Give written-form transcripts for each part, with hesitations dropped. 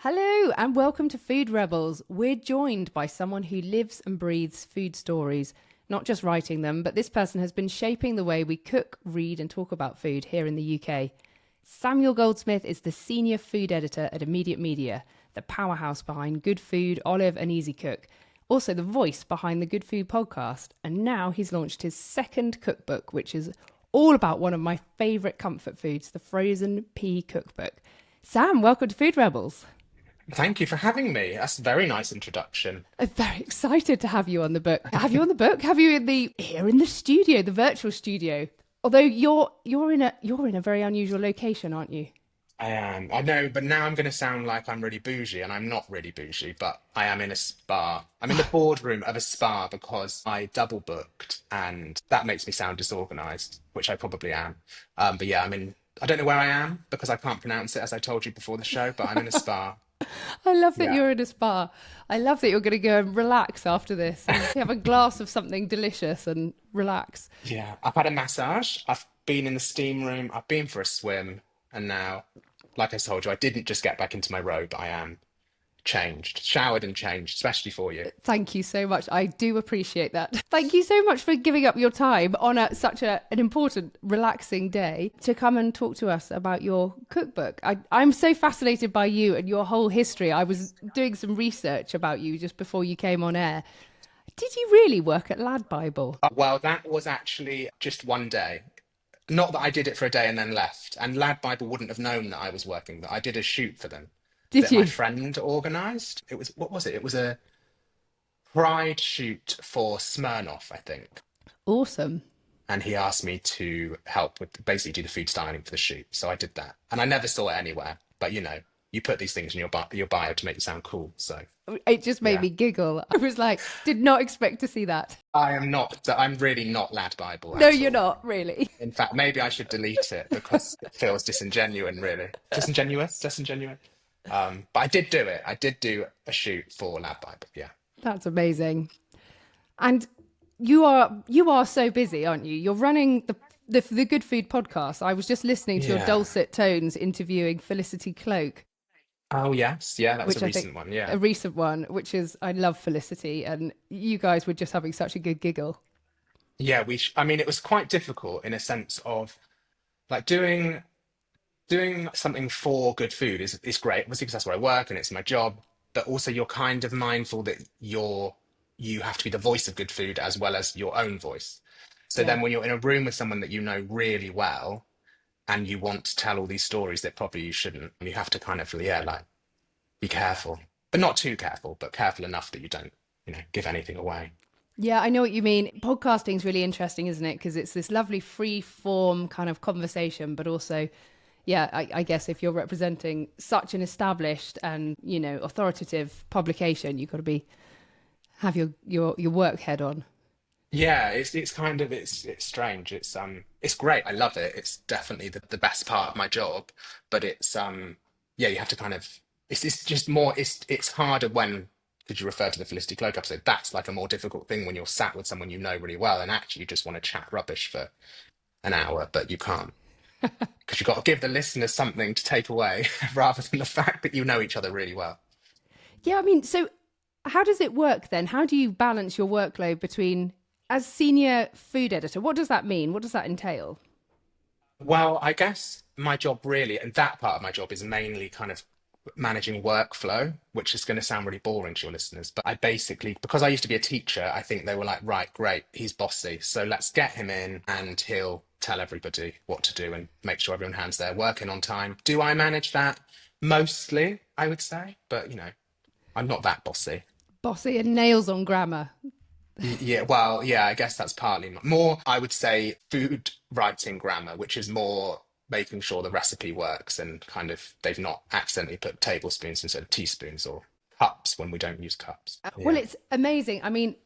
Hello and welcome to Food Rebels. We're joined by someone who lives and breathes food stories, not just writing them, but this person has been shaping the way we cook, read and talk about food here in the UK. Samuel Goldsmith is the senior food editor at Immediate Media, the powerhouse behind Good Food, Olive and Easy Cook, also the voice behind the Good Food podcast. And now he's launched his second cookbook, which is all about one of my favourite comfort foods, the Frozen Pea Cookbook. Sam, welcome to Food Rebels. Thank you for having me. That's a very nice introduction. I'm very excited to have you on the book. Have you on the book? Have you here in the studio, the virtual studio? Although you're in a very unusual location, aren't you? I am. I know, but now I'm going to sound like I'm really bougie, and I'm not really bougie, but I am in a spa. I'm in the boardroom of a spa because I double booked, and that makes me sound disorganized, which I probably am. But yeah, I don't know where I am because I can't pronounce it, as I told you before the show, but I'm in a spa. I love that Yeah. you're in a spa. I love that you're going to go and relax after this and have a glass of something delicious and relax. Yeah. I've had a massage. I've been in the steam room. I've been for a swim. And now, like I told you, I didn't just get back into my robe. I am changed, showered and changed, especially for you. Thank you so much. I do appreciate that. Thank you so much for giving up your time on an important, relaxing day to come and talk to us about your cookbook. I'm so fascinated by you and your whole history. I was doing some research about you just before you came on air. Did you really work at Lad Bible? Well, that was actually just one day. Not that I did it for a day and then left. And Lad Bible wouldn't have known that I was working, that I did a shoot for them Did that my you? friend organised. It was, what was it? It was a pride shoot for Smirnoff, I think. Awesome. And he asked me to help with basically do the food styling for the shoot. So I did that. And I never saw it anywhere. But you put these things in your bio to make it sound cool. So It just made yeah. me giggle. I was like, did not expect to see that. I'm really not Lad Bible No, at you're all. not, really. In fact, maybe I should delete it because it feels disingenuous, really. Disingenuous? Disingenuous? But I did do it. I did do a shoot for Lad Bible. Yeah. That's amazing. And you are so busy, aren't you? You're running the Good Food podcast. I was just listening to your Yeah. dulcet tones interviewing Felicity Cloak, Oh, yes. Yeah, that was a which I think recent one. Yeah. a recent one, which is I love Felicity, and you guys were just having such a good giggle. Yeah, it was quite difficult in a sense of like doing something for good food is great, obviously, because that's where I work and it's my job, but also you're kind of mindful that you have to be the voice of good food as well as your own voice. So Yeah. then when you're in a room with someone that you know really well and you want to tell all these stories that probably you shouldn't, you have to kind of, yeah, like be careful, but not too careful, but careful enough that you don't, give anything away. Yeah, I know what you mean. Podcasting is really interesting, isn't it? Because it's this lovely free form kind of conversation, but also, yeah, I guess if you're representing such an established and, authoritative publication, you've got to have your work head on. Yeah, it's kind of it's strange. It's great. I love it. It's definitely the best part of my job. But yeah, you have to kind of it's just more it's harder when did you refer to the Felicity Cloak episode? That's like a more difficult thing when you're sat with someone you know really well and actually you just want to chat rubbish for an hour, but you can't because you've got to give the listeners something to take away rather than the fact that you know each other really well. Yeah, I mean, so how does it work then? How do you balance your workload between as senior food editor? What does that mean? What does that entail? Well, I guess my job really, and that part of my job is mainly kind of managing workflow, which is going to sound really boring to your listeners. But I basically, because I used to be a teacher, I think they were like, right, great, he's bossy. So let's get him in and he'll tell everybody what to do and make sure everyone hands their work in on time. Do I manage that? Mostly, I would say. But, I'm not that bossy. Bossy and nails on grammar. Yeah, well, yeah, I guess that's partly more, I would say, food writing grammar, which is more making sure the recipe works and kind of they've not accidentally put tablespoons instead of teaspoons or cups when we don't use cups. Well, Yeah. it's amazing. I mean,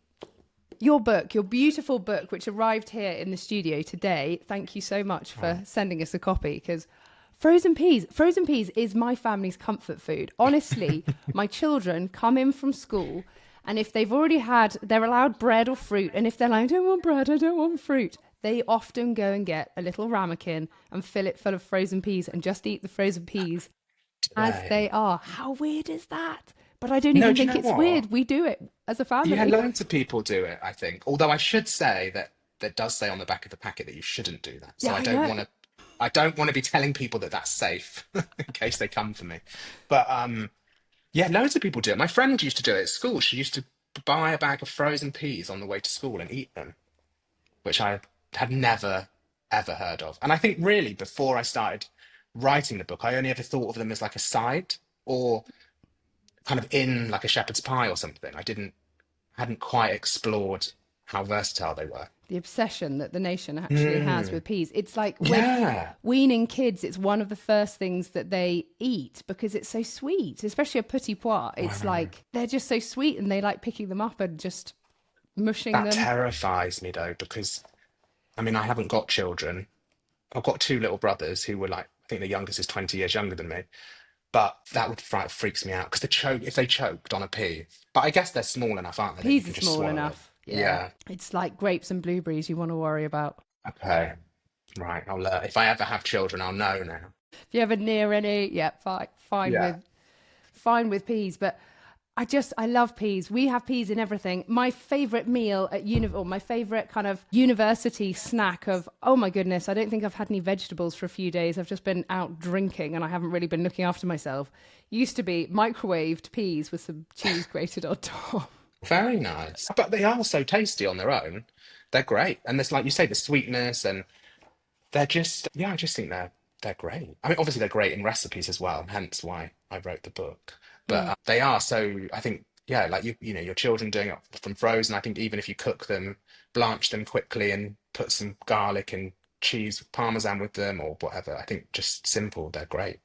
your book, your beautiful book, which arrived here in the studio today. Thank you so much for sending us a copy because frozen peas is my family's comfort food. Honestly, my children come in from school and if they've already they're allowed bread or fruit. And if they're like, I don't want bread, I don't want fruit, they often go and get a little ramekin and fill it full of frozen peas and just eat the frozen peas. as they Right. are. How weird is that? But I don't No, even do you think know it's what? weird. We do it as a Yeah, family. loads of people do it, I think. Although I should say that there does say on the back of the packet that you shouldn't do that. So Yeah, I know. I don't want to be telling people that that's safe in case they come for me. But yeah, loads of people do it. My friend used to do it at school. She used to buy a bag of frozen peas on the way to school and eat them, which I had never ever heard of. And I think really before I started writing the book, I only ever thought of them as like a side or kind of in like a shepherd's pie or something. I didn't hadn't quite explored how versatile they were. The obsession that the nation actually has Mm, with peas. It's like with yeah, weaning kids, it's one of the first things that they eat because it's so sweet, especially a petit pois. It's wow. like they're just so sweet and they like picking them up and just mushing That them. terrifies me though, because I mean, I haven't got children. I've got two little brothers who were like, I think the youngest is 20 years younger than me. But that would freaks me out because if they choked on a pea. But I guess they're small enough, aren't they, that you Peas are can just small swallow it. enough. Yeah. Yeah. It's like grapes and blueberries you want to worry about. Okay. Right. I'll if I ever have children, I'll know now. If you ever near any, yeah, Yeah. fine with peas. But I love peas. We have peas in everything. My favorite meal at or my favorite kind of university snack of, oh my goodness, I don't think I've had any vegetables for a few days. I've just been out drinking and I haven't really been looking after myself. Used to be microwaved peas with some cheese grated on top. Very nice. But they are so tasty on their own. They're great. And there's like you say, the sweetness and they're just yeah, I just think they're great. I mean, obviously they're great in recipes as well, hence why I wrote the book. But Mm. they are so. I think yeah, like you know, your children doing it from frozen. I think even if you cook them, blanch them quickly and put some garlic and cheese, parmesan with them or whatever. I think just simple, they're great.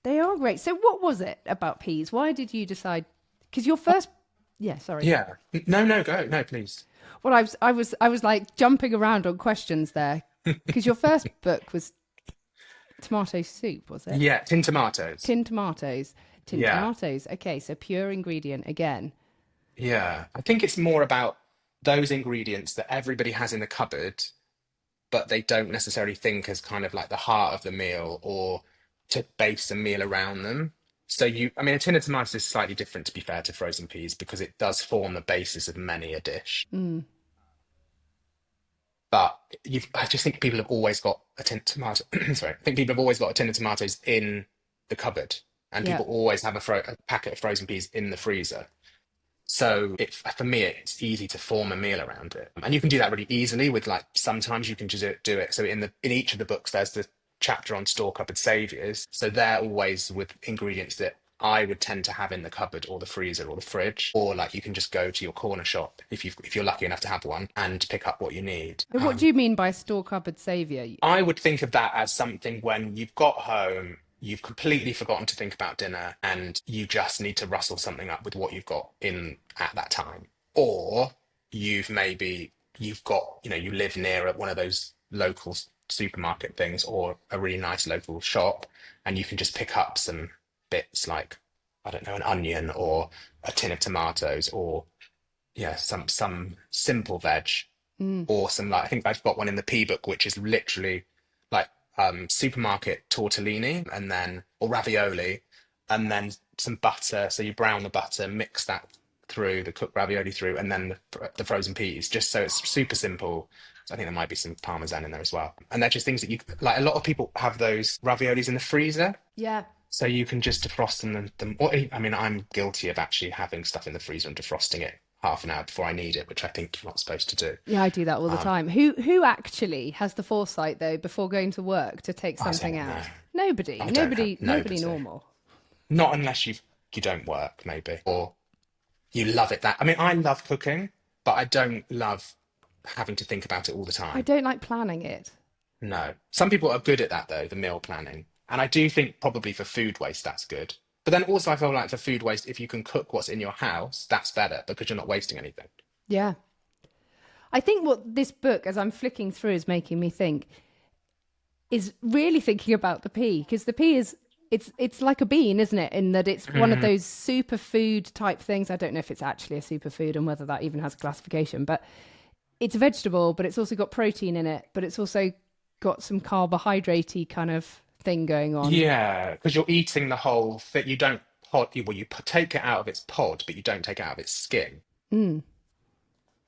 They are great. So what was it about peas? Why did you decide? Because your first, yeah, sorry. Yeah. No, no, go. No, please. Well, I was like jumping around on questions there because your first book was tomato soup, was it? Yeah, tin tomatoes. Tin tomatoes. Tin Yeah. tomatoes. Okay, so pure ingredient again. Yeah. I think it's more about those ingredients that everybody has in the cupboard but they don't necessarily think as kind of like the heart of the meal or to base a meal around them. So I mean, a tin of tomatoes is slightly different to be fair to frozen peas because it does form the basis of many a dish. Mm, But I just think people have always got a tin of tomato. Sorry, I think people have always got a tin of tomatoes in the cupboard, and yeah. people always have a packet of frozen peas in the freezer. So for me, it's easy to form a meal around it, and you can do that really easily with like sometimes you can just do it. So in each of the books, there's the chapter on store cupboard saviors. So they're always with ingredients that I would tend to have in the cupboard or the freezer or the fridge, or like you can just go to your corner shop if you're lucky enough to have one and pick up what you need. But what do you mean by store cupboard savior? I would think of that as something when you've got home, you've completely forgotten to think about dinner, and you just need to rustle something up with what you've got in at that time. Or you've got, you know, you live near one of those local supermarket things or a really nice local shop, and you can just pick up some bits like, I don't know, an onion or a tin of tomatoes or yeah, some simple veg Mm. awesome. Like I think I've got one in the P book, which is literally like supermarket tortellini and then or ravioli, and then some butter. So you brown the butter, mix that through the cooked ravioli through, and then the frozen peas. Just so it's super simple. So I think there might be some parmesan in there as well. And they're just things that you like. A lot of people have those raviolis in the freezer. Yeah. So you can just defrost them. Or, I mean, I'm guilty of actually having stuff in the freezer and defrosting it half an hour before I need it, which I think you're not supposed to do. Yeah, I do that all the time. Who actually has the foresight though before going to work to take I something don't know. out? Nobody. I don't have Nobody nobody. normal. Not unless you don't work, maybe, or you love it. That I mean, I love cooking, but I don't love having to think about it all the I time. don't like planning it. No. Some people are good at that though, the meal planning, and I do think probably for food waste that's good. But then also I feel like for food waste, if you can cook what's in your house, that's better because you're not wasting anything. Yeah. I think what this book, as I'm flicking through, is making me think is really thinking about the pea because the pea is it's like a bean, isn't it? In that it's one of Mm, those superfood type things. I don't know if it's actually a superfood and whether that even has a classification, but it's a vegetable, but it's also got protein in it, but it's also got some carbohydratey kind of thing going on. Yeah, because you're eating the whole thing. You don't well, take it out of its pod, but you don't take it out of its skin. Mm.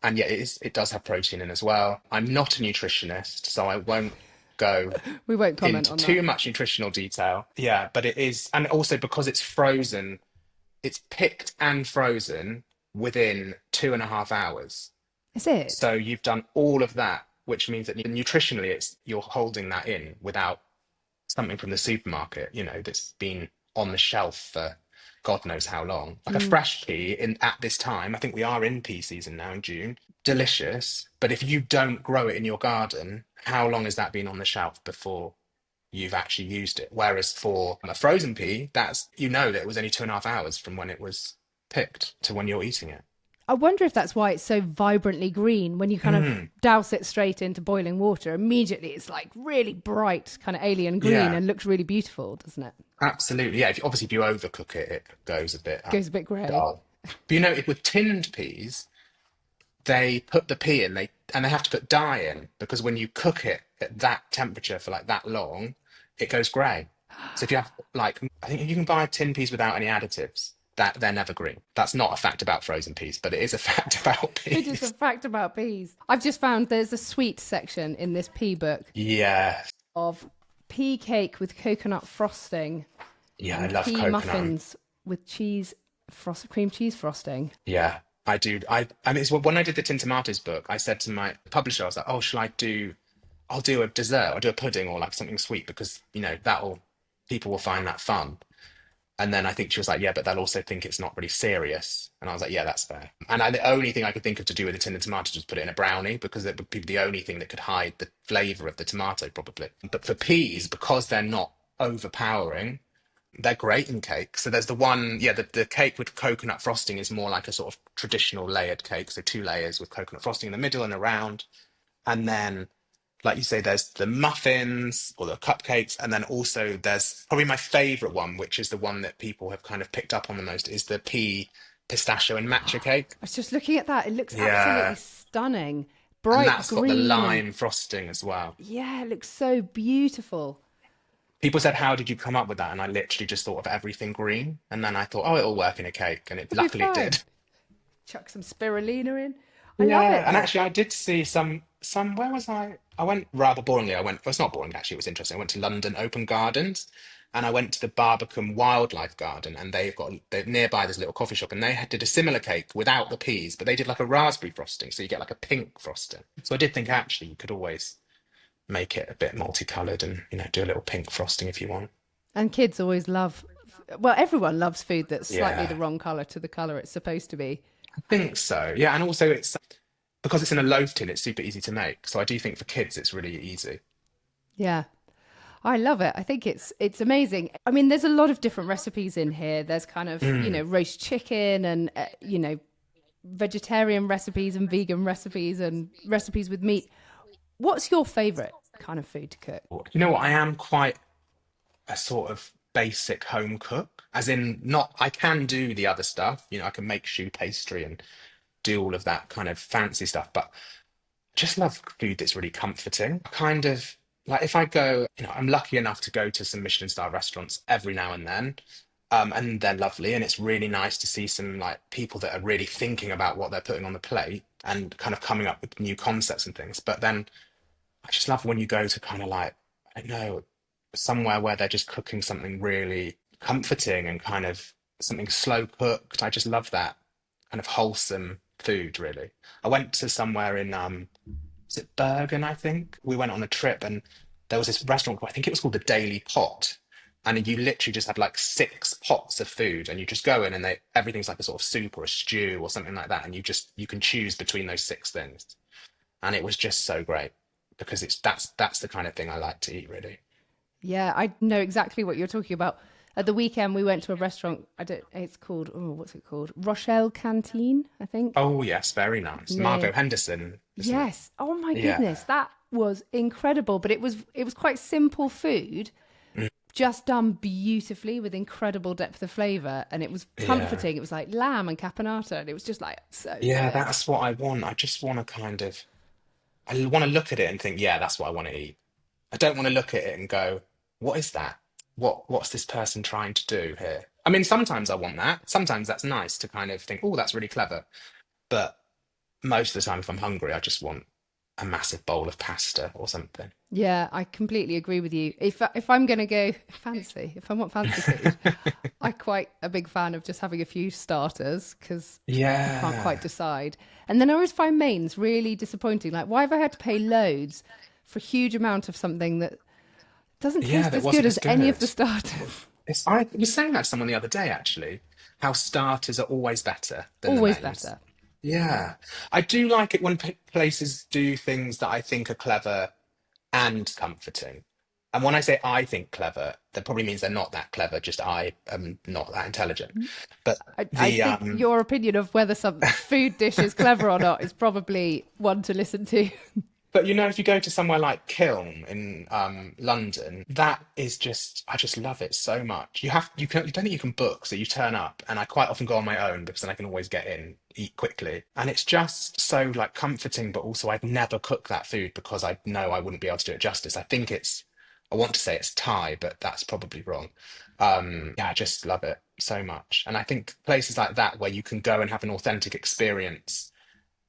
And yeah, it does have protein in as well. I'm not a nutritionist, so I won't go We won't comment into on that. too much nutritional detail. Yeah, but it is, and also because it's frozen, it's picked and frozen within 2.5 hours. Is it? So you've done all of that, which means that nutritionally, it's you're holding that in without something from the supermarket, that's been on the shelf for God knows how long. Like a Mm. fresh pea in at this time, I think we are in pea season now in June. Delicious, but if you don't grow it in your garden, how long has that been on the shelf before you've actually used it? Whereas for a frozen pea, that's that it was only 2.5 hours from when it was picked to when you're eating it. I wonder if that's why it's so vibrantly green. When you kind of douse it straight into boiling water, immediately it's like really bright, kind of alien green Yeah, and looks really beautiful, doesn't it? absolutely. Yeah, obviously if you overcook it, it goes a bit Goes a bit grey. dull. But with tinned peas, they put the pea in, they have to put dye in because when you cook it at that temperature for like that long, it goes grey. So if you have I think you can buy tin peas without any additives, that they're never green. That's not a fact about frozen peas, but it is a fact about It is a peas. fact about peas. I've just found there's a sweet section in this pea book Yeah, of pea cake with coconut frosting yeah, I and love pea coconut. muffins with cream cheese frosting. Yeah, I do. I mean, it's when I did the Tin Tomatoes book, I said to my publisher, I was like, oh, I'll do a dessert, I'll do a pudding or like something sweet because, people will find that fun. And then I think she was like, yeah, but they'll also think it's not really serious. And I was like, yeah, that's fair. And the only thing I could think of to do with the tin and tomatoes was put it in a brownie because it would be the only thing that could hide the flavour of the tomato, probably. But for peas, because they're not overpowering, they're great in cake. So there's the one, yeah, the cake with coconut frosting is more like a sort of traditional layered cake. So two layers with coconut frosting in the middle and around. And then, like you say, there's the muffins or the cupcakes. And then also there's probably my favorite one, which is the one that people have kind of picked up on the most, is the pea, pistachio, and matcha cake. I was just looking at that. It looks absolutely Yeah. stunning. And Bright that's got the green and lime frosting as well. yeah, it looks so beautiful. People said, how did you come up with that? And I literally just thought of everything green. And then I thought, oh, it'll work in a cake. And It'll be luckily it fine. did. Chuck some spirulina in. I love Yeah, it and though. actually, I did see some. Where was I? I went rather boringly. Well, it's not boring actually. It was interesting. I went to London Open Gardens, and I went to the Barbican Wildlife Garden, and they're nearby this little coffee shop, and did a similar cake without the peas, but they did like a raspberry frosting, so you get like a pink frosting. So I did think actually you could always make it a bit multicolored and do a little pink frosting if you want. And kids always love, well, everyone loves food that's slightly the Yeah, wrong colour to the colour it's supposed to be. I think so. Yeah, and also it's because it's in a loaf tin, it's super easy to make. So I do think for kids it's really easy. Yeah. I love it. I think it's amazing. I mean, there's a lot of different recipes in here. There's kind of, Mm. roast chicken and, vegetarian recipes and vegan recipes and recipes with meat. What's your favorite kind of food to cook? You know what? I am quite a sort of basic home cook, as in not, I can do the other stuff. I can make choux pastry and do all of that kind of fancy stuff, but I just love food that's really comforting. Kind of like if I go, I'm lucky enough to go to some Michelin star restaurants every now and then. And they're lovely, and it's really nice to see some like people that are really thinking about what they're putting on the plate and kind of coming up with new concepts and things. But then I just love when you go to kind of like, I don't know, somewhere where they're just cooking something really comforting and kind of something slow cooked. I just love that kind of wholesome food, really. I went to somewhere in is it Bergen, I think? We went on a trip and there was this restaurant, I think it was called the Daily Pot. And you literally just had like 6 pots of food and you just go in and everything's like a sort of soup or a stew or something like that. And you can choose between those 6 things. And it was just so great because that's the kind of thing I like to eat, really. Yeah, I know exactly what you're talking about. At the weekend, we went to a restaurant. I don't. It's called. Oh, what's it called? Rochelle Canteen, I think. Oh yes, very nice. Near. Margot Henderson, isn't it? Yes. Oh my goodness, Yeah. that was incredible. But it was quite simple food, Mm. just done beautifully with incredible depth of flavor, and it was Yeah. comforting. It was like lamb and caponata, and it was just like so Yeah, good. that's what I want. I just want to I want to look at it and think, yeah, that's what I want to eat. I don't want to look at it and go, what is that? What's this person trying to do here? I mean, sometimes I want that. Sometimes that's nice to kind of think, oh, that's really clever. But most of the time, if I'm hungry, I just want a massive bowl of pasta or something. Yeah, I completely agree with you. If I'm going to go fancy, if I want fancy food, I'm quite a big fan of just having a few starters because I can't quite Yeah. decide. And then I always find mains really disappointing. Like, why have I had to pay loads for a huge amount of something that doesn't Yeah, taste that as wasn't good as as any of good. the starters? I was saying that to someone the other day, actually, how starters are always better than the Always mains. better. Yeah. I do like it when places do things that I think are clever and comforting. And when I say I think clever, that probably means they're not that clever, just I am not that intelligent. But I the think your opinion of whether some food dish is clever or not is probably one to listen to. But you know, if you go to somewhere like Kiln in London, that is just I just love it so much. You don't think you can book, so you turn up, and I quite often go on my own because then I can always get in, eat quickly, and it's just so like comforting. But also, I'd never cook that food because I know I wouldn't be able to do it justice. I want to say it's Thai, but that's probably wrong. Yeah, I just love it so much, and I think places like that where you can go and have an authentic experience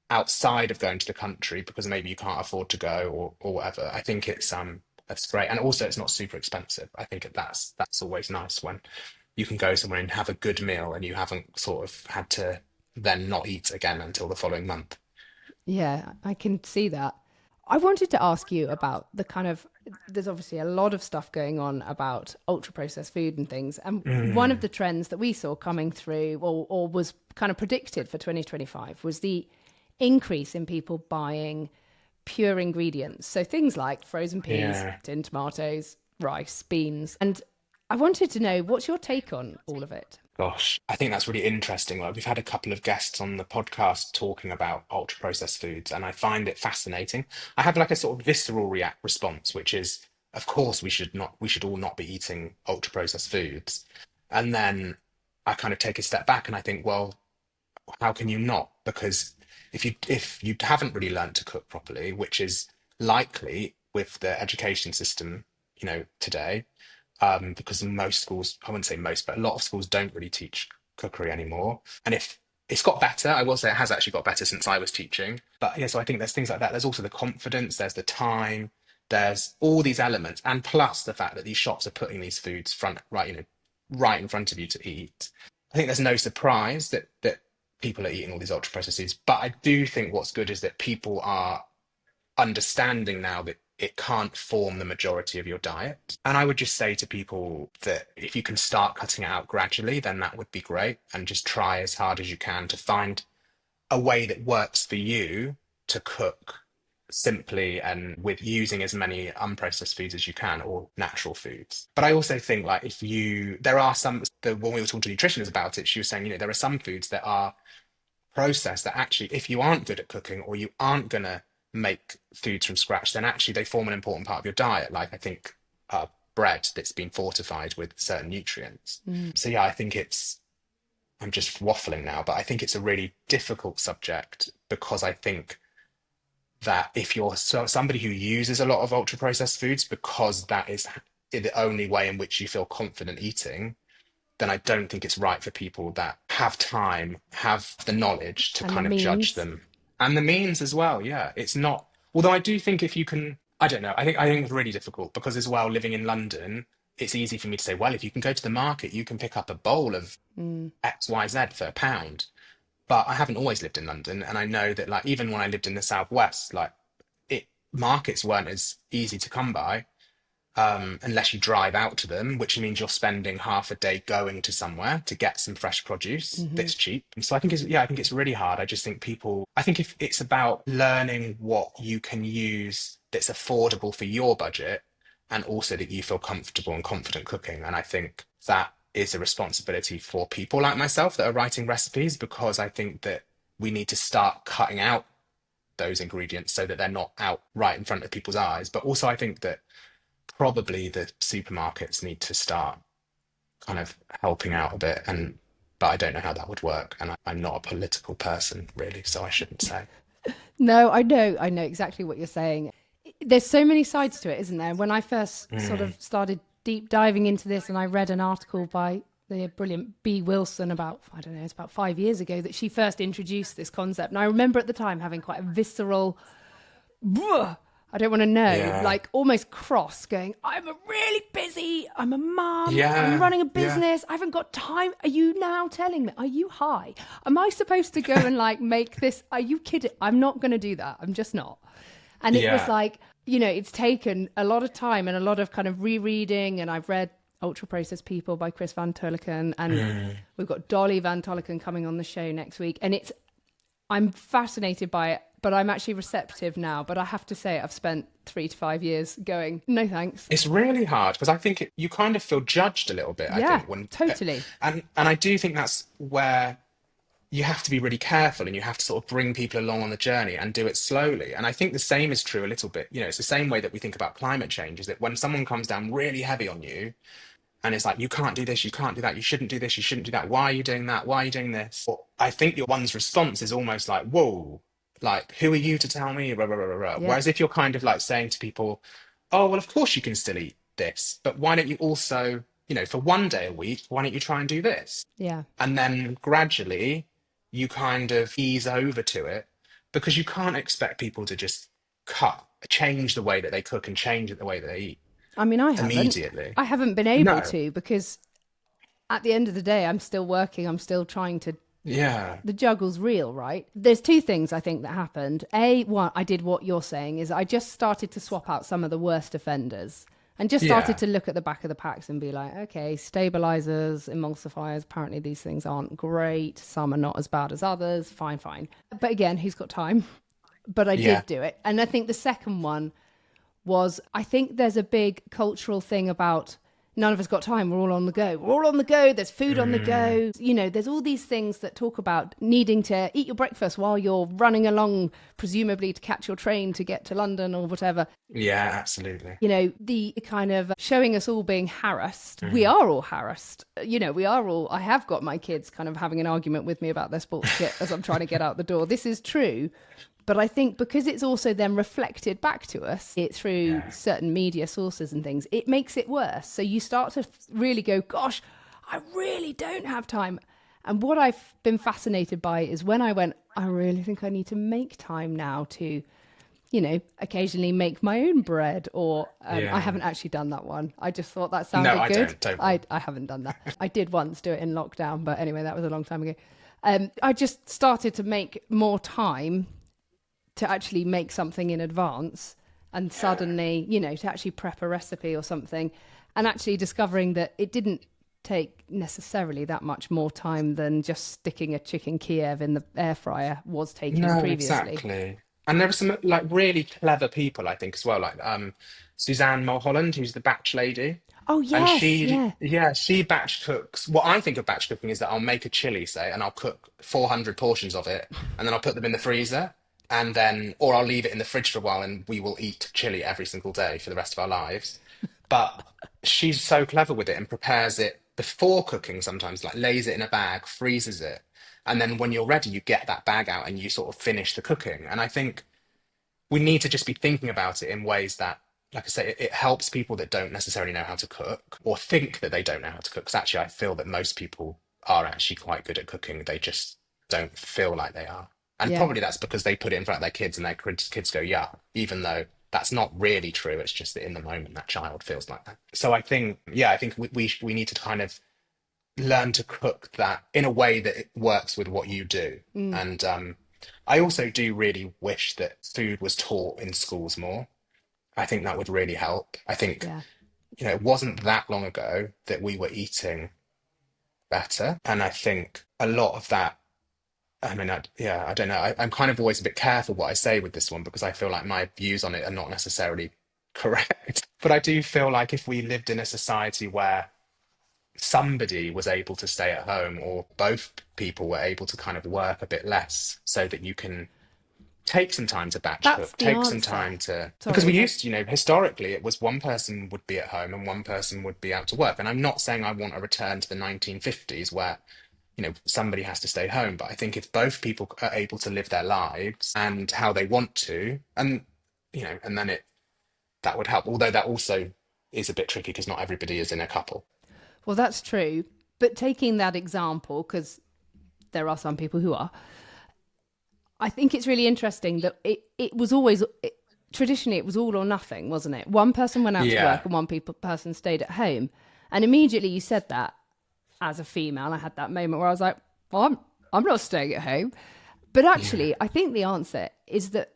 outside of going to the country because maybe you can't afford to go or whatever. I think that's great. And also it's not super expensive. I think that's always nice when you can go somewhere and have a good meal and you haven't sort of had to then not eat again until the following month. Yeah, I can see that. I wanted to ask you about the kind of, there's obviously a lot of stuff going on about ultra processed food and things. And one of Mm, the trends that we saw coming through or was kind of predicted for 2025 was the increase in people buying pure ingredients. So things like frozen peas, yeah. tinned tomatoes, rice, beans. And I wanted to know what's your take on all of it? Gosh, I think that's really interesting. Like we've had a couple of guests on the podcast talking about ultra processed foods, and I find it fascinating. I have like a sort of visceral react response, which is, of course, we should all not be eating ultra processed foods. And then I kind of take a step back and I think, well, how can you not? Because if you haven't really learned to cook properly, which is likely with the education system, today, because most schools, I wouldn't say most, but a lot of schools don't really teach cookery anymore. And if it's got better, I will say it has actually got better since I was teaching. But yeah, so I think there's things like that. There's also the confidence, there's the time, there's all these elements, and plus the fact that these shops are putting these foods right in front of you to eat. I think there's no surprise that people are eating all these ultra processed foods. But I do think what's good is that people are understanding now that it can't form the majority of your diet. And I would just say to people that if you can start cutting it out gradually, then that would be great. And just try as hard as you can to find a way that works for you to cook simply and with using as many unprocessed foods as you can or natural foods. But I also think like there are when we were talking to nutritionists about it, she was saying, there are some foods that are process that actually, if you aren't good at cooking or you aren't going to make foods from scratch, then actually they form an important part of your diet. Like I think bread that's been fortified with certain nutrients. So yeah, I'm just waffling now, but I think it's a really difficult subject because I think that if you're somebody who uses a lot of ultra processed foods because that is the only way in which you feel confident eating, then I don't think it's right for people that have time, have the knowledge to And the kind of judge means? them. And the means as well, yeah. It's not, although I do think if you can, I don't know, I think it's really difficult because as well, living in London, it's easy for me to say, well, if you can go to the market, you can pick up a bowl of XYZ for £1. But I haven't always lived in London, and I know that like even when I lived in the southwest, like it markets weren't as easy to come by unless you drive out to them, which means you're spending half a day going to somewhere to get some fresh produce that's cheap. So I think it's really hard. I just think I think if it's about learning what you can use that's affordable for your budget and also that you feel comfortable and confident cooking. And I think that is a responsibility for people like myself that are writing recipes because I think that we need to start cutting out those ingredients so that they're not out right in front of people's eyes. But also, I think that probably the supermarkets need to start kind of helping out a bit but I don't know how that would work and I'm not a political person really, so I shouldn't say. No, I know exactly what you're saying. There's so many sides to it, isn't there? When I first sort of started deep diving into this, and I read an article by the brilliant Bea Wilson about, I don't know, it's about 5 years ago that she first introduced this concept. And I remember at the time having quite a visceral, I don't want to know, Yeah. like almost cross, going, I'm a really busy, I'm a mum, I'm Yeah. running a Yeah. business, I haven't got time. Are you now telling me, are you high? Am I supposed to go and like make this? Are you kidding? I'm not going to do that. I'm just not. And it was Yeah. like, you know, it's taken a lot of time and a lot of kind of rereading. And I've read Ultra Processed People by Chris Van Tulleken, and we've got Dolly Van Tulleken coming on the show next week. And I'm fascinated by it, but I'm actually receptive now. But I have to say, I've spent 3 to 5 years going, no thanks. It's really hard because I think you kind of feel judged a little bit, I Yeah, think, when totally. and I do think that's where you have to be really careful and you have to sort of bring people along on the journey and do it slowly. And I think the same is true a little bit. You know, it's the same way that we think about climate change, is that when someone comes down really heavy on you and it's like, you can't do this, you can't do that, you shouldn't do this, you shouldn't do that, why are you doing that? Why are you doing this? Well, I think your one's response is almost like, whoa, like, who are you to tell me? Rah, rah, rah, rah, rah. Yeah. Whereas if you're kind of like saying to people, oh, well, of course you can still eat this, but why don't you also, you know, for one day a week, why don't you try and do this? Yeah. And then gradually you kind of ease over to it, because you can't expect people to just change the way that they cook and change the way that they eat I mean, immediately. I haven't been able No. to, because at the end of the day, I'm still working. I'm still trying to, Yeah. the juggle's real, right? There's two things I think that happened. One, I did what you're saying, is I just started to swap out some of the worst offenders and just started Yeah. to look at the back of the packs and be like, okay, stabilizers, emulsifiers, apparently these things aren't great. Some are not as bad as others. Fine, fine. But again, who's got time? But I Yeah. did do it. And I think the second one was, I think there's a big cultural thing about none of us got time. We're all on the go. We're all on the go. There's food on the go. You know, there's all these things that talk about needing to eat your breakfast while you're running along, presumably to catch your train to get to London or whatever. Yeah, absolutely. You know, the kind of showing us all being harassed. We are all harassed. You know, we are all, I have got my kids kind of having an argument with me about their sports kit as I'm trying to get out the door. This is true. But I think because it's also then reflected back to us through certain media sources and things, it makes it worse. So you start to really go, gosh, I really don't have time. And what I've been fascinated by is when I went, I really think I need to make time now to, you know, occasionally make my own bread, or I Yeah. haven't actually done that one. I just thought that No, sounded I good. don't I haven't done that. I did once do it in lockdown, but anyway, that was a long time ago. I just started to make more time to actually make something in advance, and suddenly, you know, to actually prep a recipe or something, and actually discovering that it didn't take necessarily that much more time than just sticking a chicken Kiev in the air fryer was taking No, previously. exactly. And there are some like really clever people, I think, as well, like Suzanne Mulholland, who's the batch lady. Oh, And yes. Yeah. she batch cooks. What I think of batch cooking is that I'll make a chili, say, and I'll cook 400 portions of it, and then I'll put them in the freezer, and then, or I'll leave it in the fridge for a while, and we will eat chili every single day for the rest of our lives. But she's so clever with it and prepares it before cooking sometimes, like lays it in a bag, freezes it, and then when you're ready, you get that bag out and you sort of finish the cooking. And I think we need to just be thinking about it in ways that, like I say, it helps people that don't necessarily know how to cook or think that they don't know how to cook. Because actually, I feel that most people are actually quite good at cooking. They just don't feel like they are. And Yeah. probably that's because they put it in front of their kids and their kids go, yeah, even though that's not really true. It's just that in the moment, that child feels like that. So I think, yeah, I think we need to kind of learn to cook that in a way that it works with what you do. And I also do really wish that food was taught in schools more. I think that would really help. I think, Yeah. you know, it wasn't that long ago that we were eating better. And I think a lot of that, I mean, I don't know. I'm kind of always a bit careful what I say with this one because I feel like my views on it are not necessarily correct. But I do feel like if we lived in a society where somebody was able to stay at home or both people were able to kind of work a bit less so that you can take some time to batch That's cook, the take some answer. time to, because Sorry. we used to, you know, historically it was one person would be at home and one person would be out to work. And I'm not saying I want a return to the 1950s where, you know, somebody has to stay home. But I think if both people are able to live their lives and how they want to, and, you know, and then that would help. Although that also is a bit tricky because not everybody is in a couple. Well, that's true. But taking that example, because there are some people who are, I think it's really interesting that it was always, traditionally, it was all or nothing, wasn't it? One person went out to work and one person stayed at home. And immediately you said that as a female, I had that moment where I was like, well, I'm not staying at home. But actually, I think the answer is that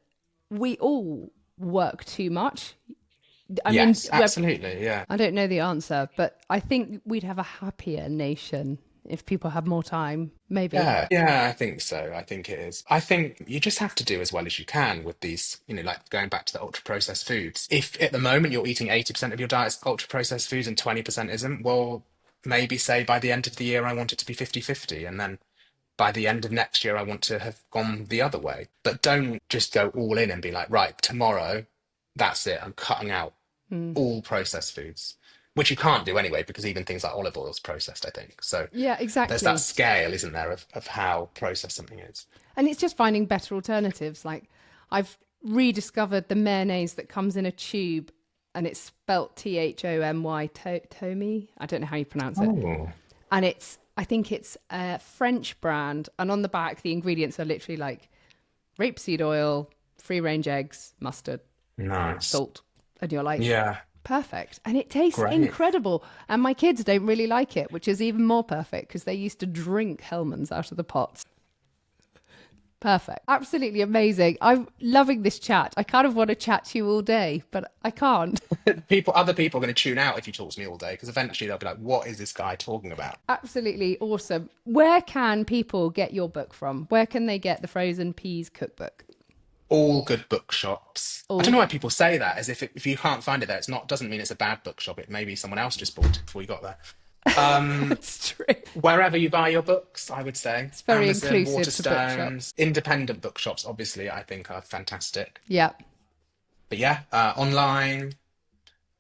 we all work too much. I mean, absolutely, yeah. I don't know the answer, but I think we'd have a happier nation if people had more time, maybe. Yeah, I think so. I think it is. I think you just have to do as well as you can with these, like going back to the ultra processed foods. If at the moment you're eating 80% of your diet's ultra processed foods and 20% isn't, well, maybe say by the end of the year, I want it to be 50-50. And then by the end of next year, I want to have gone the other way. But don't just go all in and be like, right, tomorrow, that's it. I'm cutting out all processed foods, which you can't do anyway, because even things like olive oil is processed, I think. So yeah, exactly. there's that scale, isn't there, of how processed something is. And it's just finding better alternatives. Like I've rediscovered the mayonnaise that comes in a tube and it's spelt Thomy, Tomy. I don't know how you pronounce it. Oh. And I think it's a French brand. And on the back, the ingredients are literally like rapeseed oil, free range eggs, mustard, salt. And you're like, yeah, perfect. And it tastes incredible. And my kids don't really like it, which is even more perfect because they used to drink Hellmann's out of the pots. Perfect. Absolutely amazing. I'm loving this chat. I kind of want to chat to you all day, but I can't. Other people are going to tune out if you talk to me all day, because eventually they'll be like, what is this guy talking about? Absolutely awesome. Where can people get your book from? Where can they get the Frozen Peas Cookbook? All good bookshops. I don't know why people say that, as if you can't find it there, doesn't mean it's a bad bookshop. It maybe someone else just bought it before you got there. That's true. Wherever you buy your books, I would say. It's very Amazon, inclusive to Waterstones, independent bookshops, obviously, I think are fantastic. Yeah. But yeah, online,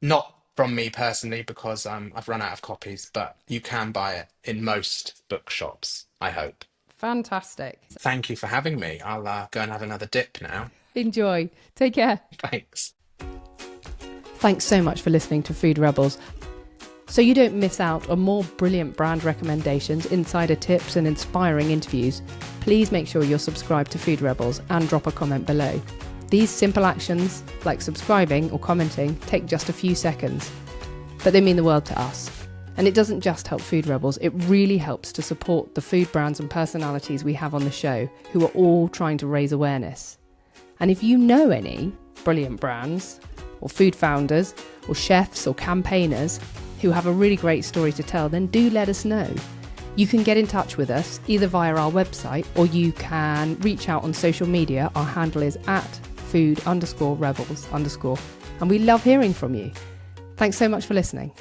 not from me personally, because I've run out of copies, but you can buy it in most bookshops, I hope. Fantastic. Thank you for having me. I'll go and have another dip now. Enjoy. Take care. Thanks. Thanks so much for listening to Food Rebels. So you don't miss out on more brilliant brand recommendations, insider tips and inspiring interviews, please make sure you're subscribed to Food Rebels and drop a comment below. These simple actions, like subscribing or commenting, take just a few seconds, but they mean the world to us. And it doesn't just help Food Rebels, it really helps to support the food brands and personalities we have on the show, who are all trying to raise awareness. And if you know any brilliant brands, or food founders, or chefs, or campaigners, who have a really great story to tell, then do let us know. You can get in touch with us either via our website, or you can reach out on social media. Our handle is @food_rebels_, and we love hearing from you. Thanks so much for listening.